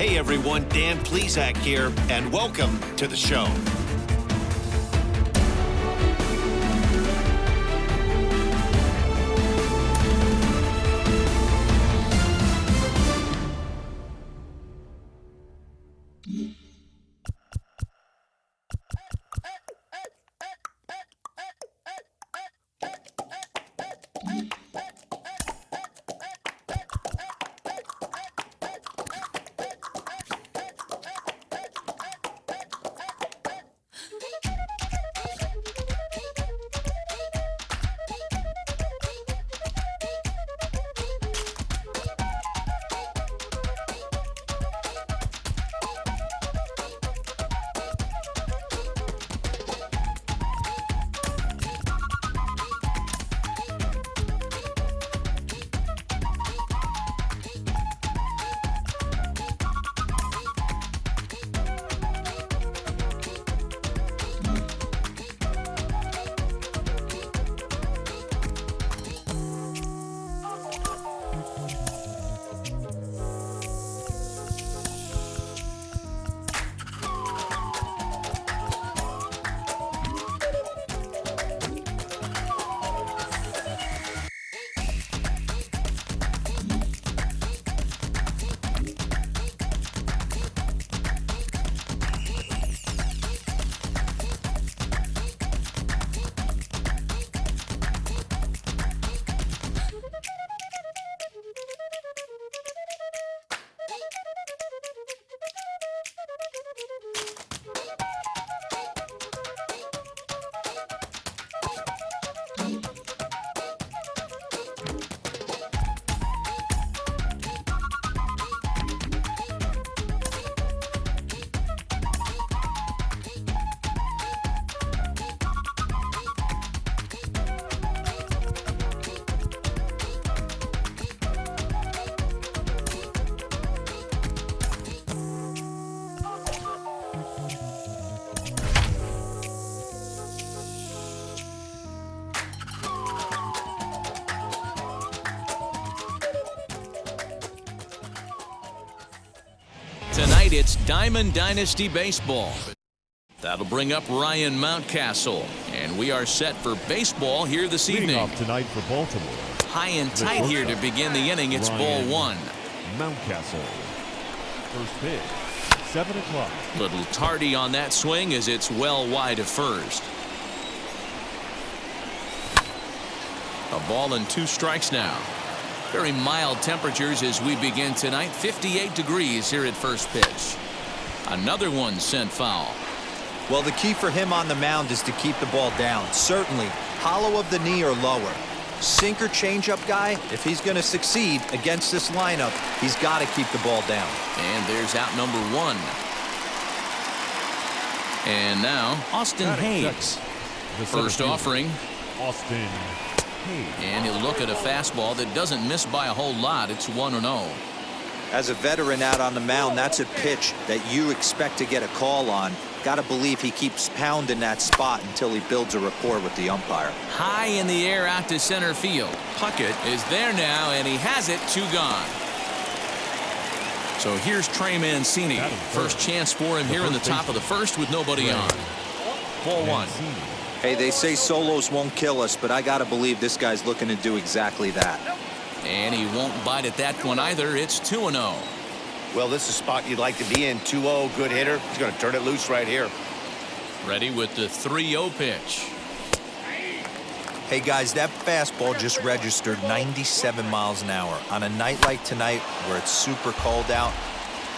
Hey everyone, Dan Plesac here, and welcome to the show. Tonight, it's Diamond Dynasty Baseball. That'll bring up Ryan Mountcastle. And we are set for baseball here this evening. Leading off tonight for Baltimore. High and tight here to begin the inning. It's ball one. Mountcastle. First pitch, 7 o'clock. Little tardy on that swing as it's well wide of first. A ball and 2 strikes now. Very mild temperatures as we begin tonight. 58 degrees here at first pitch. Another one sent foul. Well, the key for him on the mound is to keep the ball down. Certainly, hollow of the knee or lower. Sinker changeup guy, if he's going to succeed against this lineup, he's got to keep the ball down. And there's out number 1. And now, Austin Hayes. First offering. Austin Hayes. And he'll look at a fastball that doesn't miss by a whole lot. It's 1-0. As a veteran out on the mound, that's a pitch that you expect to get a call on. Got to believe he keeps pounding that spot until he builds a rapport with the umpire. High in the air out to center field. Puckett is there now, and he has it. 2 gone. So here's Trey Mancini. First chance for him here in the top of the first with nobody on. Ball 1. Hey, they say solos won't kill us, but I got to believe this guy's looking to do exactly that. And he won't bite at that one either. It's 2-0. Well, this is a spot you'd like to be in. 2-0, good hitter. He's going to turn it loose right here. Ready with the 3-0 pitch. Hey, guys, that fastball just registered 97 miles an hour. On a night like tonight where it's super cold out,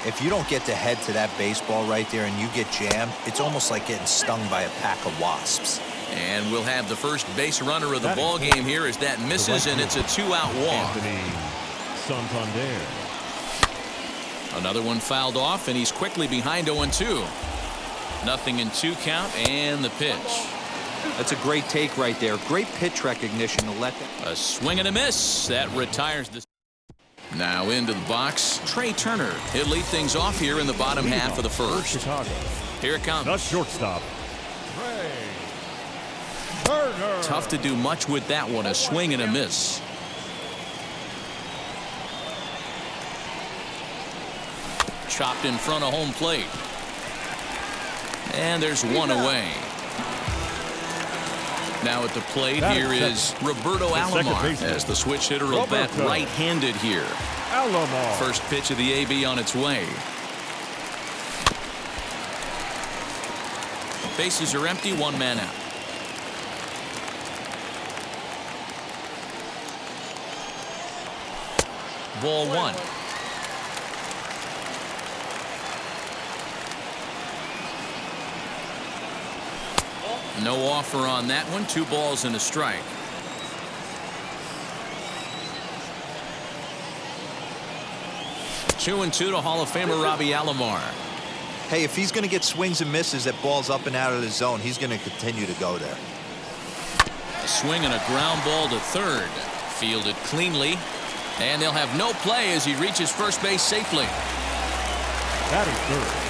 if you don't get to head to that baseball right there and you get jammed, it's almost like getting stung by a pack of wasps. And we'll have the first base runner of the ball game here as that misses, and it's a 2-out walk. Santander. Another one fouled off, and he's quickly behind 0-2. 0-2 count, and the pitch. That's a great take right there. Great pitch recognition to let that. A swing and a miss. That retires the. Now into the box, Trey Turner. He'll lead things off here in the bottom half of the first. Chicago. Here it comes. The shortstop, Trey Turner. Tough to do much with that one. A swing and a miss. chopped in front of home plate. And there's one away. Now at the plate here is Roberto Alomar, as the switch hitter will bat right-handed here. Alomar. First pitch of the AB on its way. Bases are empty, one man out. Ball one. No offer on that one. 2 balls and a strike. Two and two to Hall of Famer Robbie Alomar. Hey, if he's going to get swings and misses at balls up and out of the zone, he's going to continue to go there. A swing and a ground ball to third. Fielded cleanly. And they'll have no play as he reaches first base safely. Batting third.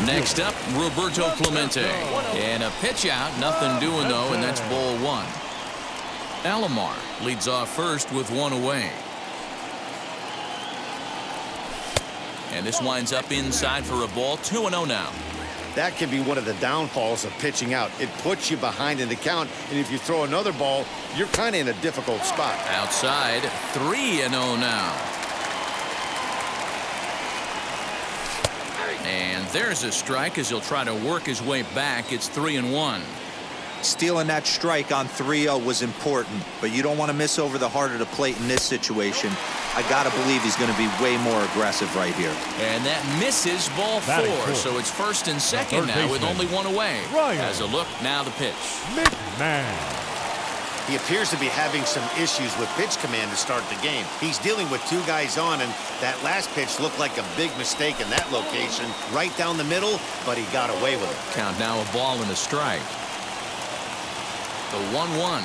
Next up, Roberto Clemente. And a pitch out. Nothing doing, though, and that's ball one. Alomar leads off first with one away. And this winds up inside for a ball. 2-0 now. That can be one of the downfalls of pitching out. It puts you behind in the count, and if you throw another ball, you're kind of in a difficult spot. Outside, 3-0 now. And there's a strike as he'll try to work his way back. It's 3-1. Stealing that strike on 3-0 was important, but you don't want to miss over the heart of the plate in this situation. I got to believe he's going to be way more aggressive right here. And that misses ball 4, so it's first and second now with only one away. As a look, now the pitch. McMahon. He appears to be having some issues with pitch command to start the game. He's dealing with 2 guys on, and that last pitch looked like a big mistake in that location. Right down the middle, but he got away with it. Count now, a ball and a strike. The 1-1.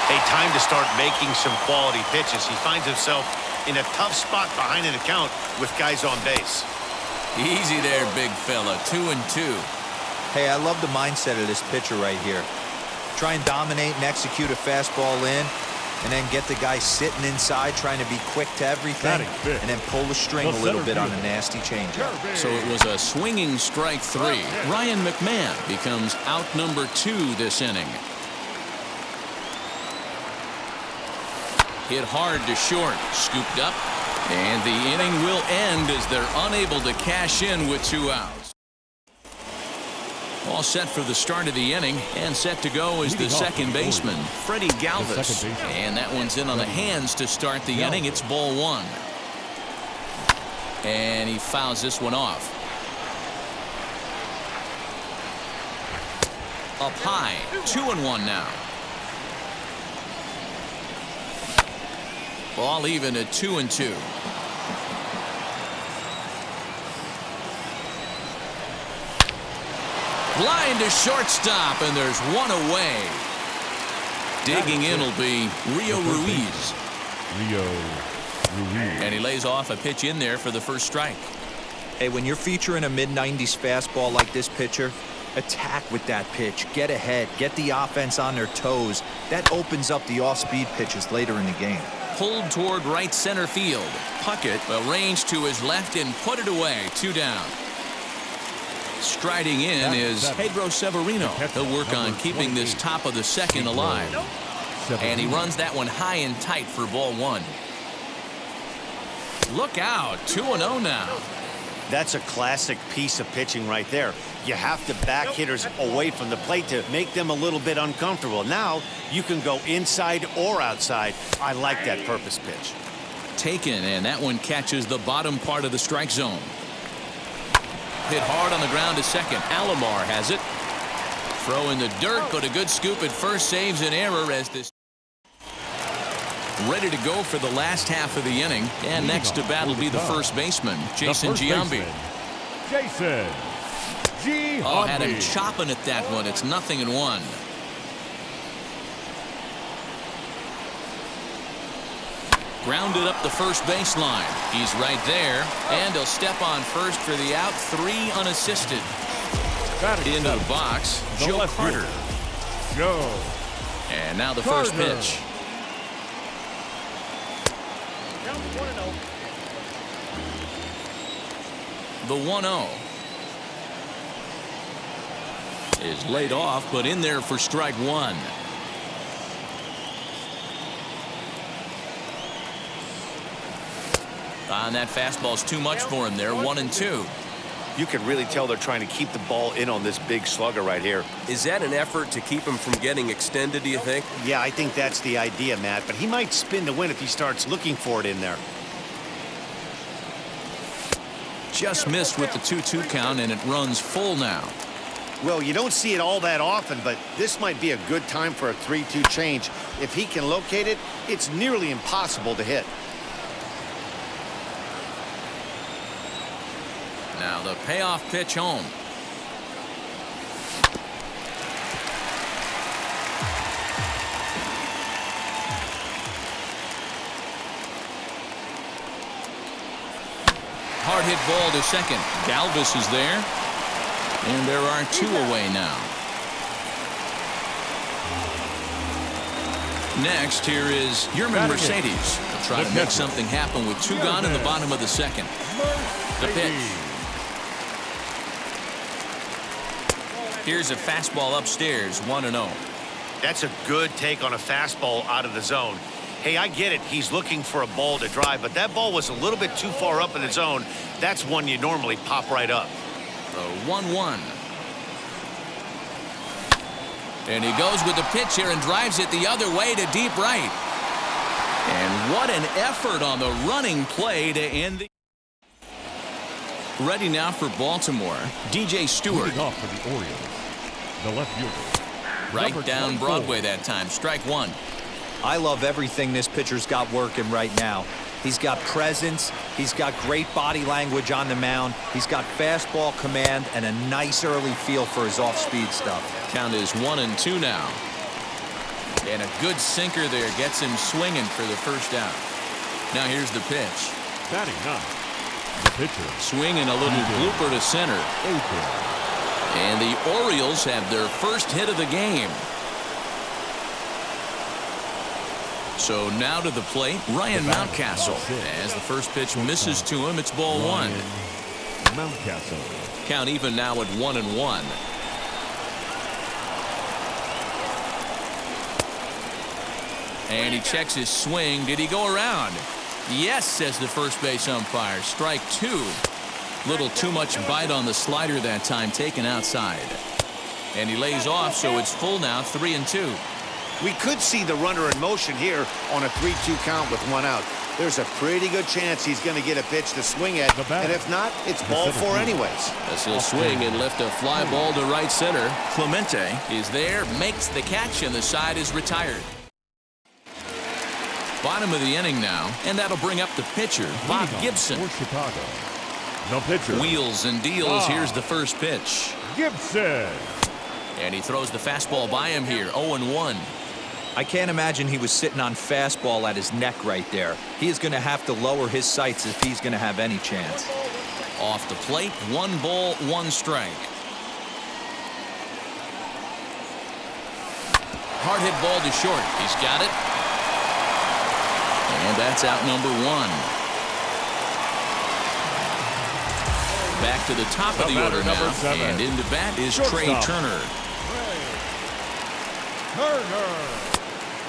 A time to start making some quality pitches. He finds himself in a tough spot behind an account with guys on base. Easy there, big fella. 2-2. Hey, I love the mindset of this pitcher right here. Try and dominate and execute a fastball in, and then get the guy sitting inside trying to be quick to everything, and then pull the string a little bit on a nasty changeup. So it was a swinging strike 3. Ryan McMahon becomes out number 2 this inning. Hit hard to short, scooped up, and the inning will end as they're unable to cash in with 2 outs. All set for the start of the inning, and set to go is the second baseman, Freddie Galvis. And that one's in on the hands to start the inning. It's ball 1. And he fouls this one off. Up high, 2-1 now. Ball even at 2-2. Line to shortstop, and there's one away. Digging in will be Rio Ruiz. And he lays off a pitch in there for the first strike. Hey, when you're featuring a mid-90s fastball like this pitcher, attack with that pitch. Get ahead. Get the offense on their toes. That opens up the off-speed pitches later in the game. Pulled toward right center field. Puckett arranged to his left and put it away. 2 down. Striding in is Pedro Severino. He'll work on keeping this top of the second alive. And he runs that one high and tight for ball 1. Look out. 2-0 now. That's a classic piece of pitching right there. You have to back hitters away from the plate to make them a little bit uncomfortable. Now you can go inside or outside. I like that purpose pitch. Taken, and that one catches the bottom part of the strike zone. Hit hard on the ground to second. Alomar has it. Throw in the dirt, but a good scoop at first saves an error as this. Ready to go for the last half of the inning. And next to bat will be the first baseman, Jason Giambi. Oh, had him chopping at that one. It's 0-1. Grounded up the first baseline. He's right there, and he'll step on first for the out. 3 unassisted. Into the box, Joe Carter. And now the first pitch. The 1-0 is laid off, but in there for strike one. And that fastball's too much for him there. 1-2. You can really tell they're trying to keep the ball in on this big slugger right here. Is that an effort to keep him from getting extended, do you think? Yeah, I think that's the idea, Matt, but he might spin to win if he starts looking for it in there. Just missed with the 2-2 count, and it runs full now. Well, you don't see it all that often, but this might be a good time for a 3-2 change. If he can locate it, it's nearly impossible to hit. Now the payoff pitch home. Hard hit ball to second. Galvis is there. And there are two away now. Next, here is Yerman Mercedes. He'll try to make something happen with two gone in the bottom of the second. The pitch. Here's a fastball upstairs, 1-0. That's a good take on a fastball out of the zone. Hey, I get it. He's looking for a ball to drive, but that ball was a little bit too far up in the zone. That's one you normally pop right up. The 1-1. And he goes with the pitch here and drives it the other way to deep right. And what an effort on the running play to end the... Ready now for Baltimore, DJ Stewart. Leading off for the Orioles, the left fielder. Right down Broadway that time. Strike one. I love everything this pitcher's got working right now. He's got presence. He's got great body language on the mound. He's got fastball command and a nice early feel for his off-speed stuff. Count is 1-2 now. And a good sinker there gets him swinging for the first out. Now here's the pitch. Batting ninth, the pitcher. Swinging a little blooper to center. And the Orioles have their first hit of the game. So now to the plate, Ryan Mountcastle. As the first pitch misses to him, it's ball one. Mountcastle. Count even now at 1-1. And he checks his swing. Did he go around? Yes, says the first base umpire. Strike two. Little too much bite on the slider that time, taken outside. And he lays off, so it's full now, 3-2. We could see the runner in motion here on a 3-2 count with one out. There's a pretty good chance he's going to get a pitch to swing at, and if not, it's ball four anyways. As he'll swing and lift a fly ball to right center. Clemente is there, makes the catch, and the side is retired. Bottom of the inning now, and that'll bring up the pitcher, Bob Gibson. For Chicago, the pitcher. Wheels and deals. Here's the first pitch. Gibson. And he throws the fastball by him here, 0-1. I can't imagine he was sitting on fastball at his neck right there. He is going to have to lower his sights if he's going to have any chance. Off the plate, 1 ball, 1 strike. Hard hit ball to short. He's got it. And that's out number 1. Back to the top of the order now. And into bat is Trey Turner.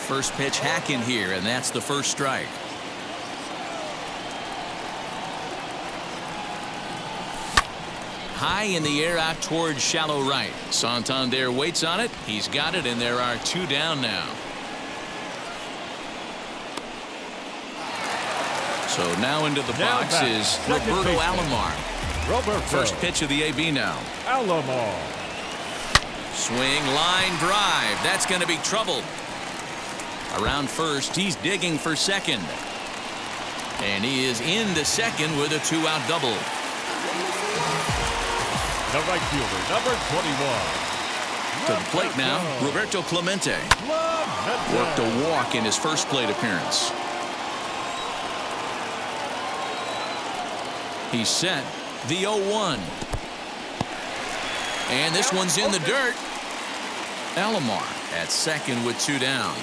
First pitch hack in here, and that's the first strike. High in the air out towards shallow right. Santander waits on it. He's got it, and there are 2 down now. So now into the box is Roberto Alomar. First pitch of the AB now. Alomar. Swing, line, drive. That's going to be trouble. Around first, he's digging for second. And he is into second with a 2-out double. The right fielder, number 21. To the plate now, Roberto Clemente. Worked a walk in his first plate appearance. He's set. The 0-1. And this one's in the dirt. Alomar at second with 2 down.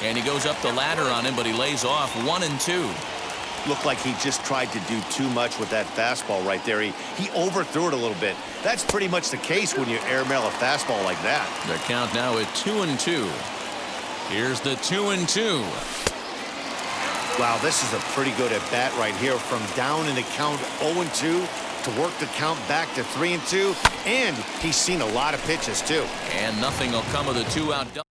And he goes up the ladder on him, but he lays off 1-2. Looked like he just tried to do too much with that fastball right there. He overthrew it a little bit. That's pretty much the case when you airmail a fastball like that. The count now at 2-2. Here's the 2-2. Wow, this is a pretty good at bat right here, from down in the count 0-2 to work the count back to 3-2, and he's seen a lot of pitches too. And nothing will come of the 2-out double.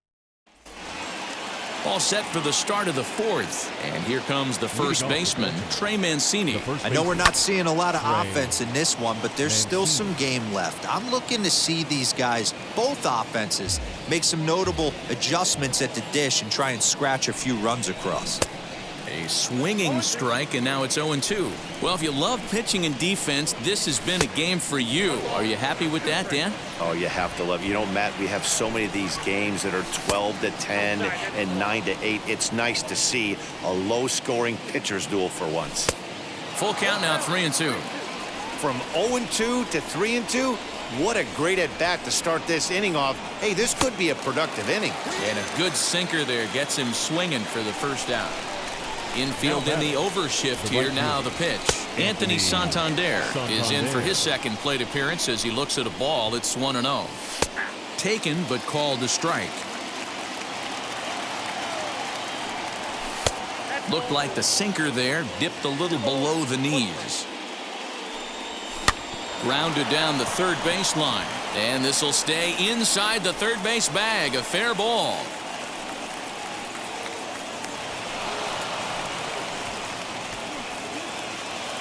All set for the start of the fourth. And here comes the first baseman, Trey Mancini. I know we're not seeing a lot of offense in this one, but there's still some game left. I'm looking to see these guys, both offenses, make some notable adjustments at the dish and try and scratch a few runs across. A swinging strike, and now it's 0-2. Well, if you love pitching and defense, this has been a game for you. Are you happy with that, Dan? Oh, you have to love it. You know, Matt, we have so many of these games that are 12-10 and 9-8. It's nice to see a low-scoring pitcher's duel for once. Full count now, 3-2. From 0-2 to 3-2, what a great at-bat to start this inning off. Hey, this could be a productive inning. And a good sinker there gets him swinging for the first out. Infield in the overshift here. Now the pitch. Anthony Santander is in for his second plate appearance as he looks at a ball. It's 1-0. Taken but called a strike. Looked like the sinker there dipped a little below the knees. Grounded down the third baseline. And this will stay inside the third base bag. A fair ball.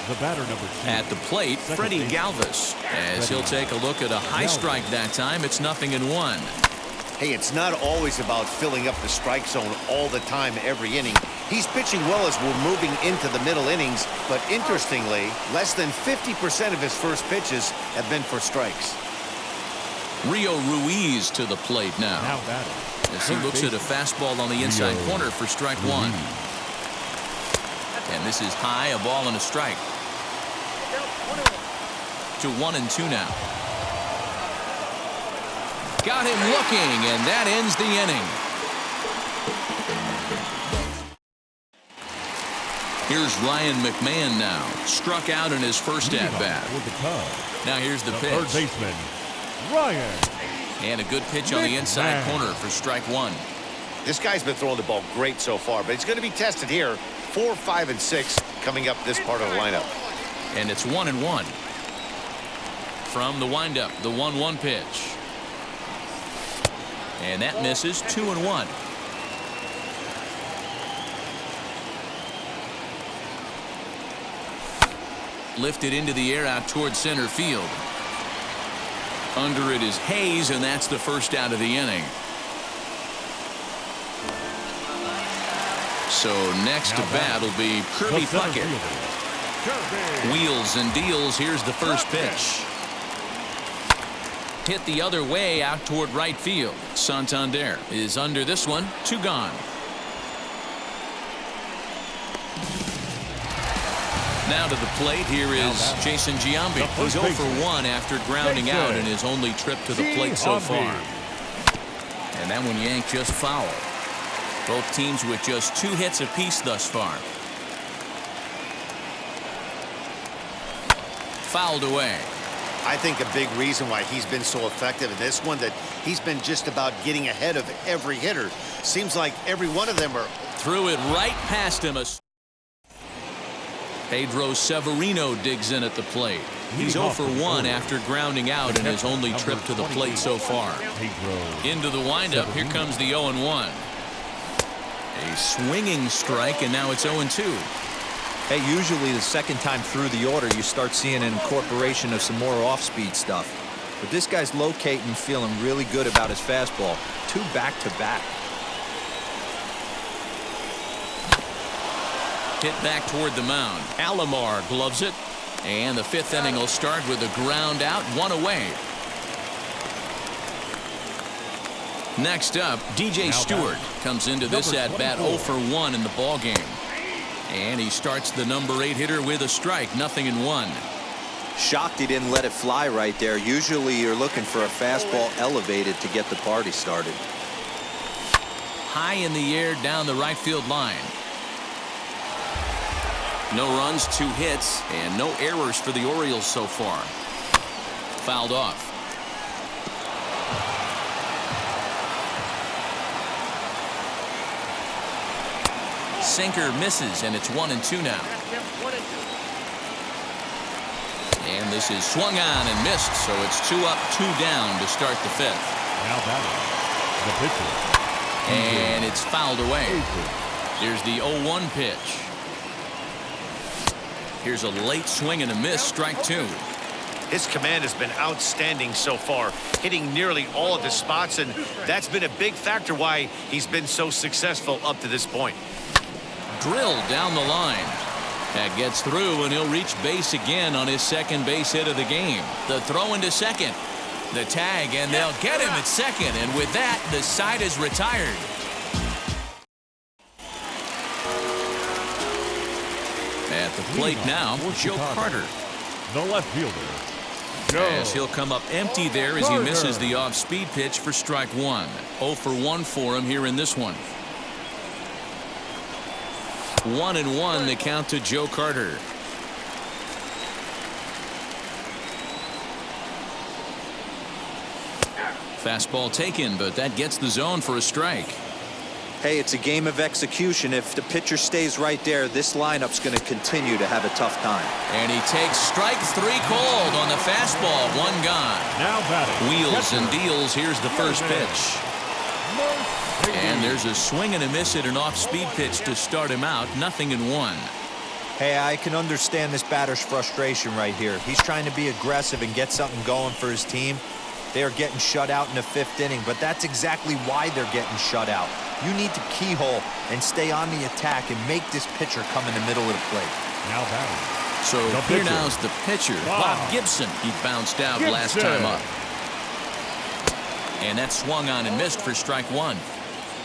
The batter, number 2. At the plate, Freddie Galvis, as he'll take a look at a high strike that time. It's 0-1. Hey, it's not always about filling up the strike zone all the time every inning. He's pitching well as we're moving into the middle innings, but interestingly, less than 50% of his first pitches have been for strikes. Rio Ruiz to the plate now. As he looks at a fastball on the inside corner for strike one. And this is high, a ball and a strike. To 1-2 now. Got him looking, and that ends the inning. Here's Ryan McMahon now. Struck out in his first at-bat. Now here's the pitch. Third baseman, Ryan. And a good pitch on the inside corner for strike one. This guy's been throwing the ball great so far, but it's going to be tested here. 4, 5, and 6 coming up this part of the lineup. And it's 1-1. From the windup, the 1-1 pitch. And that misses. 2-1. Lifted into the air out towards center field. Under it is Hayes, and that's the first out of the inning. So next to bat will be Kirby Puckett. Wheels and deals. Here's the first pitch. Hit the other way out toward right field. Santander is under this one. 2 gone. Now to the plate. Here is Jason Giambi. He's 0 for 1 after grounding out in his only trip to the plate so far. And that one yanked just foul. Both teams with just 2 hits apiece thus far. Fouled away. I think a big reason why he's been so effective in this one, that he's been just about getting ahead of every hitter. Seems like every one of them are. Threw it right past him. Pedro Severino digs in at the plate. He's 0 for 1 after grounding out in his only trip to the plate so far. Into the windup. Here comes the 0-1. A swinging strike, and now it's 0-2. Hey, usually the second time through the order, you start seeing an incorporation of some more off-speed stuff. But this guy's locating, feeling really good about his fastball. 2 back-to-back. Hit back toward the mound. Alomar gloves it. And the 5th inning will start with a ground out, 1 away. Next up, DJ Stewart comes into this at-bat 0 for 1 in the ballgame. And he starts the number 8 hitter with a strike, 0-1. Shocked he didn't let it fly right there. Usually you're looking for a fastball elevated to get the party started. high in the air down the right field line. No runs, 2 hits, and no errors for the Orioles so far. Fouled off. Sinker misses, and it's 1-2 now. And this is swung on and missed, so it's 2 up, 2 down to start the 5th. Now batting, the pitcher. And it's fouled away. Here's the 0-1 pitch. Here's a late swing and a miss, strike 2. His command has been outstanding so far, hitting nearly all of the spots, and that's been a big factor why he's been so successful up to this point. Drilled down the line. That gets through, and he'll reach base again on his second base hit of the game. The throw into second. The tag, and they'll get him at second, and with that, the side is retired. At the plate now, Joe Carter. The left fielder, As he'll come up empty there as he misses the off-speed pitch for strike 1. 0 for 1 for him here in this one. 1-1 the count to Joe Carter. Fastball taken, but that gets the zone for a strike. Hey, it's a game of execution. If the pitcher stays right there, this lineup's going to continue to have a tough time. And he takes strike 3 cold on the fastball. 1 gone. now batting. Wheels catcher. and deals. Here's the first pitch. And there's a swing and a miss at an off-speed pitch to start him out. 0-1. Hey, I can understand this batter's frustration right here. He's trying to be aggressive and get something going for his team. They are getting shut out in the 5th inning, but that's exactly why they're getting shut out. You need to keyhole and stay on the attack and make this pitcher come in the middle of the plate. Now batting. So here now's the pitcher, Bob Gibson. He bounced out last time up. And that swung on and missed for strike 1.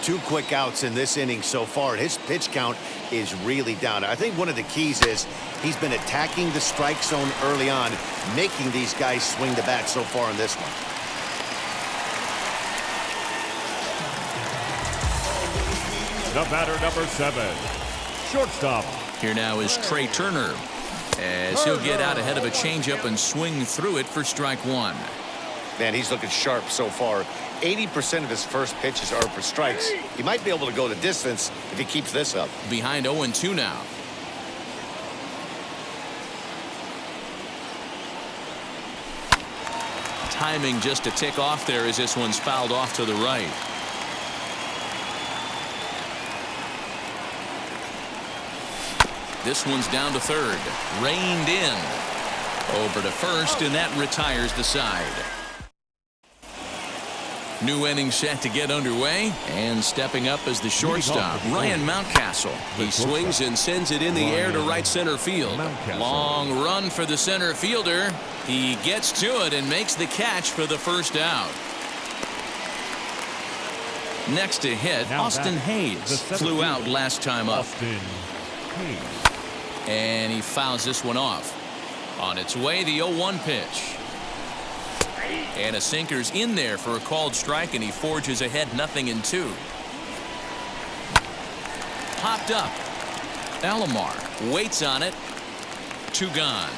2 quick outs in this inning so far. His pitch count is really down. I think one of the keys is he's been attacking the strike zone early on, making these guys swing the bat so far in this one. The batter, number 7, shortstop. Here now is Trey Turner, as he'll get out ahead of a changeup and swing through it for strike 1. Man, he's looking sharp so far. 80% of his first pitches are for strikes. He might be able to go the distance if he keeps this up. Behind 0-2 now. Timing just a tick off there as this one's fouled off to the right. This one's down to third. Reined in. Over to first, and that retires the side. New inning set to get underway, and stepping up as the shortstop, Ryan Mountcastle. He swings and sends it in the air to right center field. Long run for the center fielder. He gets to it and makes the catch for the first out. Next to hit, Austin Hayes flew out last time up. Austin Hayes. And he fouls this one off. On its way, the 0-1 pitch. And a sinker's in there for a called strike, and he forges ahead 0-2. Popped up. Alomar waits on it. 2 gone.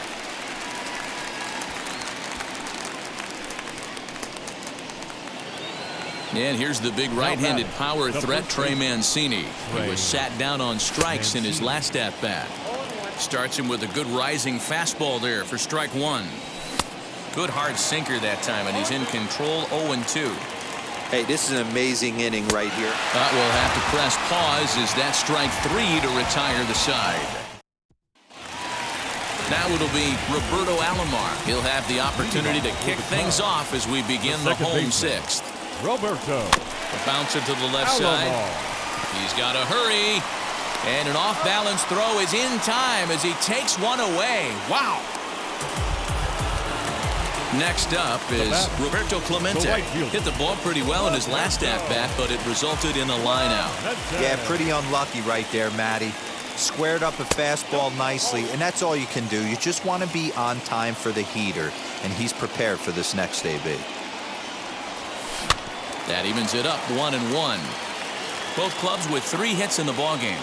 And here's the big right-handed power threat, Trey Mancini. He was sat down on strikes in his last at-bat. Starts him with a good rising fastball there for strike 1. Good hard sinker that time, and he's in control. 0-2. Hey, this is an amazing inning right here. But we'll have to press pause as that strike 3 to retire the side. Now it'll be Roberto Alomar. He'll have the opportunity to kick things off as we begin the home 6th. Roberto. The bouncer to the left side. He's got to hurry. And an off-balance throw is in time as he takes one away. Wow. Next up is Roberto Clemente. Hit the ball pretty well in his last at-bat, but it resulted in a line-out. Yeah, pretty unlucky right there, Matty. Squared up a fastball nicely, and that's all you can do. You just want to be on time for the heater, and he's prepared for this next AB. That evens it up 1-1. Both clubs with 3 hits in the ballgame.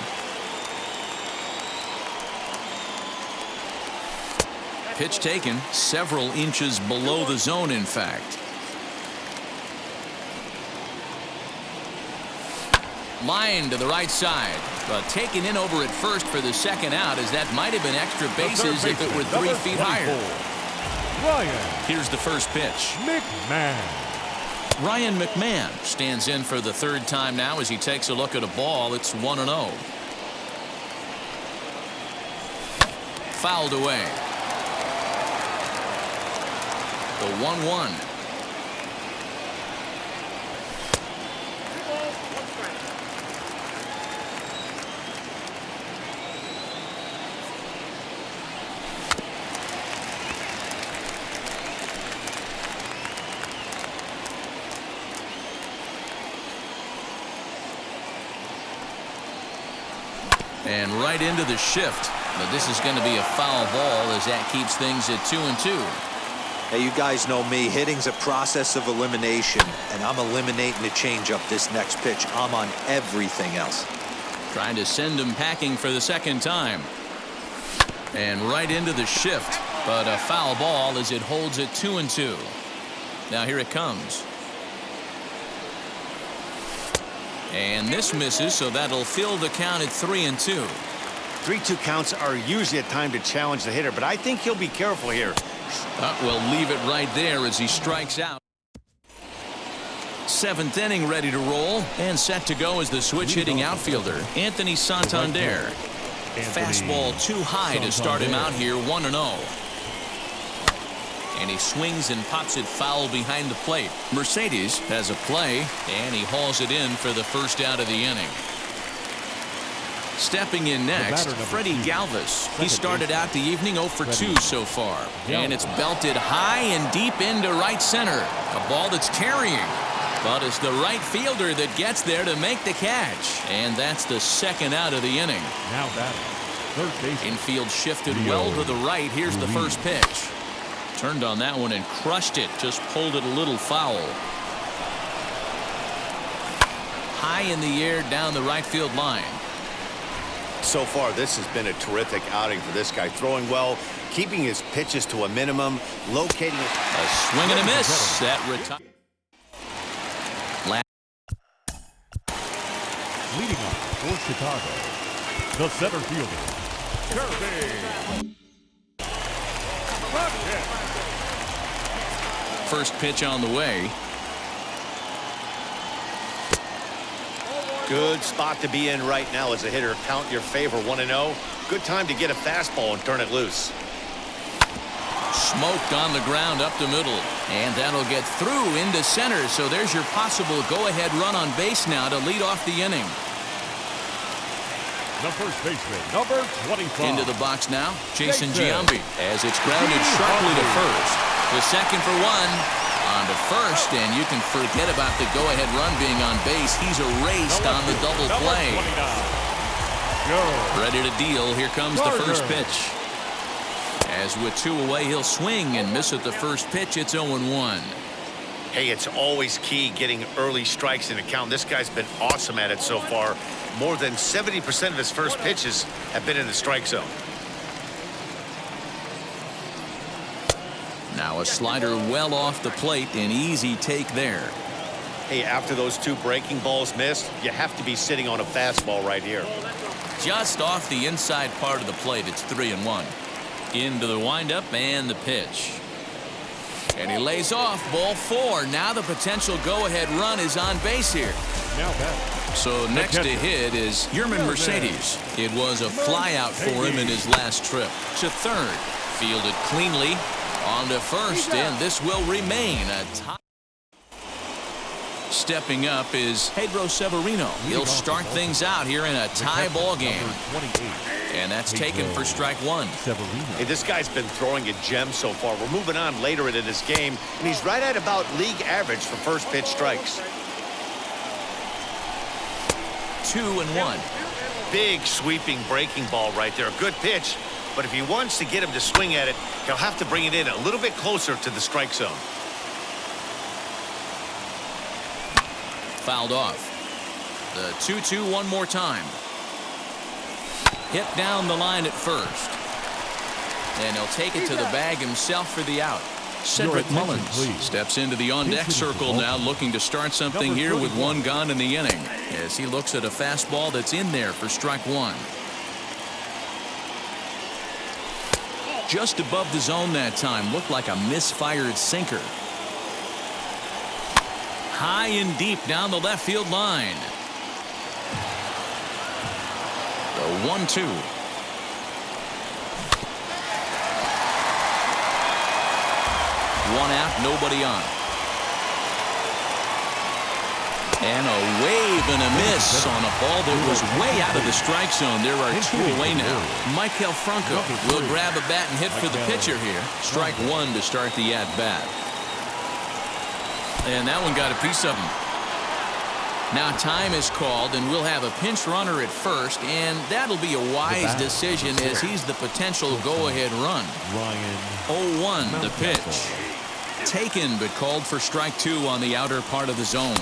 Pitch taken several inches below the zone, in fact. Line to the right side, but taken in over at first for the second out, as that might have been extra bases if it were 3 feet higher. Ryan. Here's the first pitch. McMahon. Ryan McMahon stands in for the 3rd time now as he takes a look at a ball. It's 1-0. Fouled away. The 1-1. And right into the shift. But this is going to be a foul ball as that keeps things at 2-2. Hey, you guys know me. Hitting's a process of elimination, and I'm eliminating the changeup this next pitch. I'm on everything else. Trying to send him packing for the 2nd time. And right into the shift. But a foul ball as it holds it 2-2. Now here it comes. And this misses, so that'll fill the count at 3-2. 3-2 counts are usually a time to challenge the hitter, but I think he'll be careful here. We'll leave it right there as he strikes out. 7th inning ready to roll and set to go as the switch hitting outfielder Anthony Santander. Fastball too high to start him out here, 1-0. And he swings and pops it foul behind the plate. Mercedes has a play, and he hauls it in for the first out of the inning. Stepping in next, Freddie Galvis. He started out the evening 0 for 2 so far. And it's belted high and deep into right center. A ball that's carrying. But it's the right fielder that gets there to make the catch. And that's the 2nd out of the inning. Now batting, third base. Infield shifted well to the right. Here's the first pitch. Turned on that one and crushed it. Just pulled it a little foul. High in the air down the right field line. So far, this has been a terrific outing for this guy. Throwing well, keeping his pitches to a minimum, locating it. A swing and a miss. That retires. Leading up for Chicago, the center fielder, Kirby. First pitch on the way. Good spot to be in right now as a hitter. Count your favor, 1-0. Good time to get a fastball and turn it loose. Smoked on the ground up the middle. And that'll get through into center. So there's your possible go-ahead run on base now to lead off the inning. The first baseman, number 25. Into the box now, Jason Giambi, as it's grounded sharply to first. The second for 1. On to first, and you can forget about the go-ahead run being on base. He's erased on the double play. Ready to deal. Here comes the first pitch. As with 2 away, he'll swing and miss at the first pitch. It's 0-1. Hey, it's always key getting early strikes in a count. This guy's been awesome at it so far. More than 70% of his first pitches have been in the strike zone. Now a slider well off the plate, an easy take there. Hey, after those 2 breaking balls missed, you have to be sitting on a fastball right here. Just off the inside part of the plate, it's 3-1. Into the windup and the pitch. And he lays off, ball 4. Now the potential go-ahead run is on base here. Now batting. So next to hit is Yerman Mercedes. It was a flyout for him in his last trip. To third, fielded cleanly. On to first, and this will remain a tie. Stepping up is Pedro Severino. He'll start things out here in a tie ball game. And that's taken for strike 1. Hey, this guy's been throwing a gem so far. We're moving on later into this game, and he's right at about league average for first pitch strikes. 2-1. Big sweeping breaking ball right there. A good pitch, but if he wants to get him to swing at it, he'll have to bring it in a little bit closer to the strike zone. Fouled off. The 2-2 one more time. Hit down the line at first. And he'll take it to the bag himself for the out. Cedric Mullins steps into the on-deck circle now, looking to start something here with one gone in the inning, as he looks at a fastball that's in there for strike one. Just above the zone that time. Looked like a misfired sinker. High and deep down the left field line. The 1-2. One out, nobody on. And a wave and a miss on a ball that was way out of the strike zone. There are two away now. Michael Franco will grab a bat and hit for the pitcher here. Strike one to start the at-bat. And that one got a piece of him. Now time is called, and we'll have a pinch runner at first, and that'll be a wise decision as he's the potential go-ahead run. 0-1 the pitch. Taken, but called for strike two on the outer part of the zone.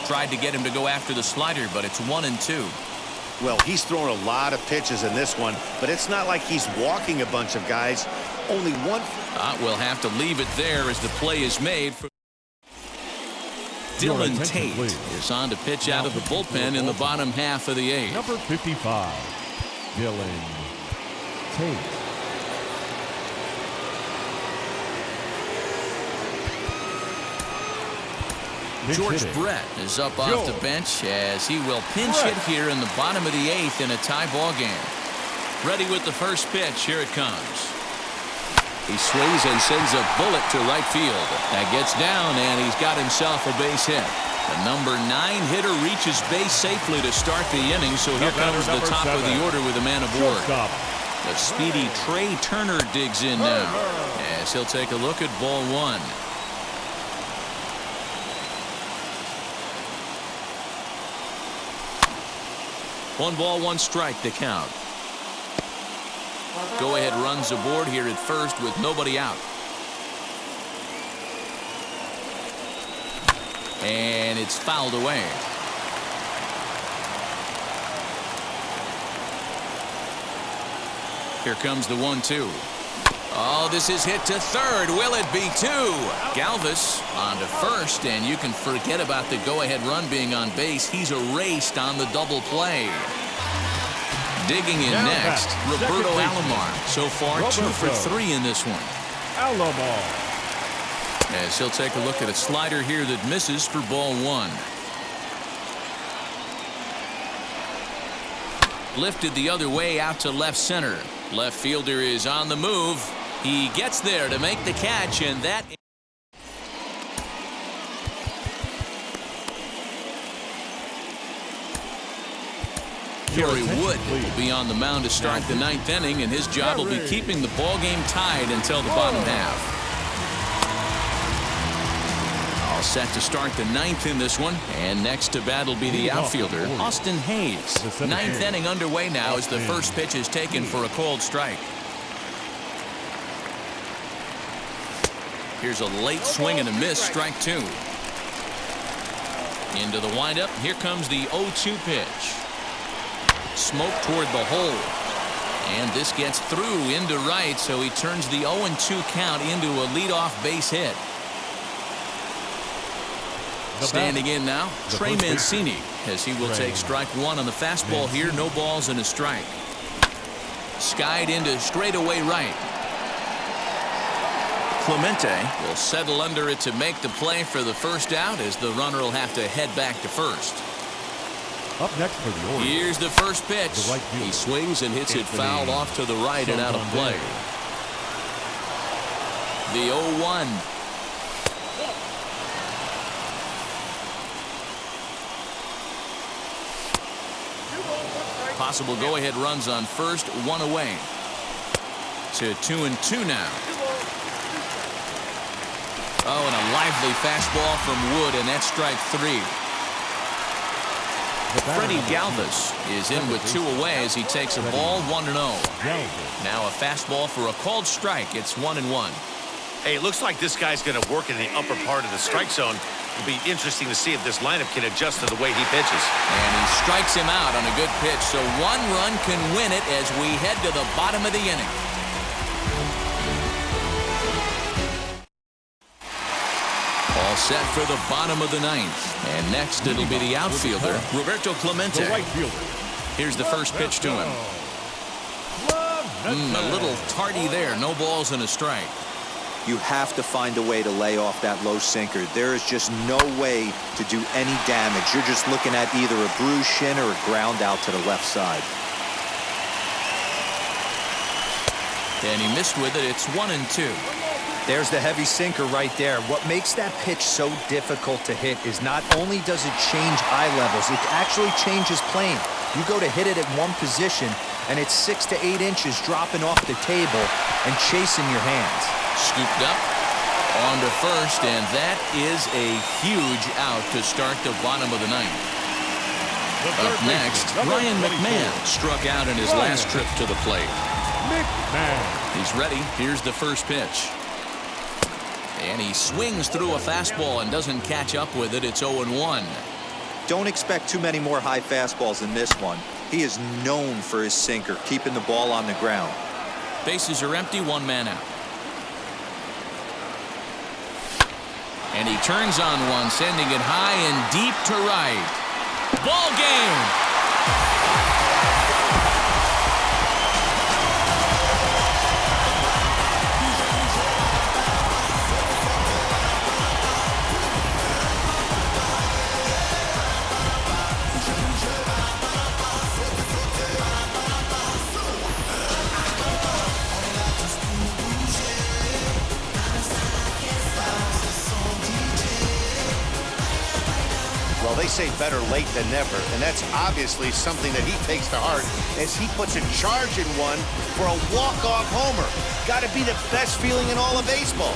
Tried to get him to go after the slider, but it's 1-2. Well, he's thrown a lot of pitches in this one, but it's not like he's walking a bunch of guys. Only one. We'll have to leave it there as the play is made. Dylan Tate is on to pitch out of the bullpen in the bottom half of the eighth. Number 55, Dylan Tate. George Brett is up off the bench as he will pinch hit here in the bottom of the eighth in a tie ball game. Ready with the first pitch. Here it comes. He swings and sends a bullet to right field. That gets down, and he's got himself a base hit. The number 9 hitter reaches base safely to start the inning, so here comes the top of the order with a man aboard. The speedy Trey Turner digs in now as he'll take a look at ball one. One ball, one strike to count. Go-ahead runs aboard here at first with nobody out. And it's fouled away. Here comes the 1-2. Oh, this is hit to third. Will it be two? Galvis on to first, and you can forget about the go-ahead run being on base. He's erased on the double play. Digging in next, Roberto Alomar. So far, 2 for 3 in this one. Alomar. As he'll take a look at a slider here that misses for ball one. Lifted the other way out to left center. Left fielder is on the move. He gets there to make the catch, and that. Kerry Wood will be on the mound to start the 9th inning, and his job will be keeping the ball game tied until the bottom half. All set to start the 9th in this one, and next to bat will be the outfielder, Austin Hayes. 9th inning underway now as the first pitch is taken for a called strike. Here's a late swing and a miss, strike two. Into the windup, here comes the 0-2 pitch. Smoke toward the hole. And this gets through into right, so he turns the 0-2 count into a leadoff base hit. Standing in now, Trey Mancini, as he will take strike one on the fastball here. No balls and a strike. Skied into straightaway right. Clemente will settle under it to make the play for the first out, as the runner will have to head back to first. Up next for the Orioles. Here's the first pitch. He swings and hits it foul off to the right and out of play. The 0-1. Possible go-ahead runs on first, one away. To 2-2 now. Oh, and a lively fastball from Wood, and that's strike three. Freddie Galvis is in with 2 away as he takes a ball 1-0. Now a fastball for a called strike. It's 1-1. Hey, it looks like this guy's going to work in the upper part of the strike zone. It'll be interesting to see if this lineup can adjust to the way he pitches. And he strikes him out on a good pitch, so 1 run can win it as we head to the bottom of the inning. All set for the bottom of the 9th. And next it'll be the outfielder, Roberto Clemente. The right fielder. Here's the first pitch to him. A little tardy there. No balls and a strike. You have to find a way to lay off that low sinker. There is just no way to do any damage. You're just looking at either a bruised shin or a ground out to the left side. And he missed with it. It's 1-2. There's the heavy sinker right there. What makes that pitch so difficult to hit is not only does it change eye levels, it actually changes plane. You go to hit it at one position, and it's 6 to 8 inches dropping off the table and chasing your hands. Scooped up on to first, and that is a huge out to start the bottom of the 9th. Up next, Ryan McMahon struck out in his last trip to the plate. He's ready. Here's the first pitch. And he swings through a fastball and doesn't catch up with it. It's 0-1. Don't expect too many more high fastballs in this one. He is known for his sinker, keeping the ball on the ground. Bases are empty, 1 man out. And he turns on one, sending it high and deep to right. Ball game! Well, they say better late than never, and that's obviously something that he takes to heart as he puts a charge in one for a walk-off homer. Got to be the best feeling in all of baseball.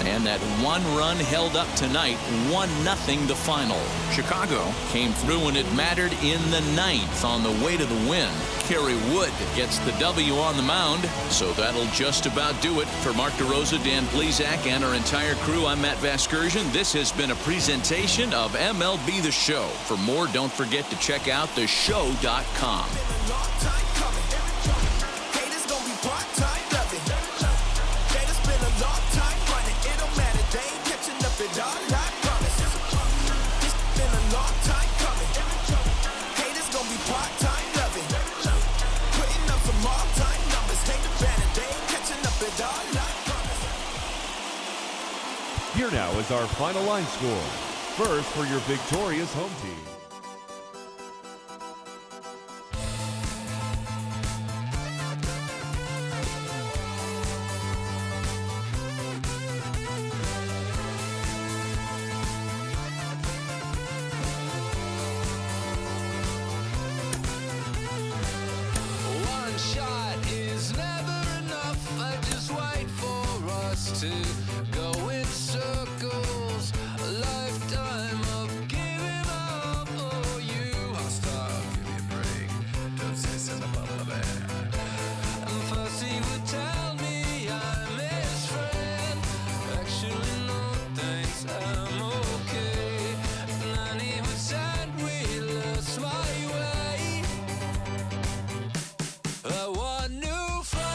And that 1 run held up tonight, 1-0 the final. Chicago came through and it mattered in the 9th on the way to the win. Kerry Wood gets the W on the mound. So that'll just about do it. For Mark DeRosa, Dan Plesac, and our entire crew, I'm Matt Vasgersian. This has been a presentation of MLB The Show. For more, don't forget to check out theshow.com. Here now is our final line score. First for your victorious home team.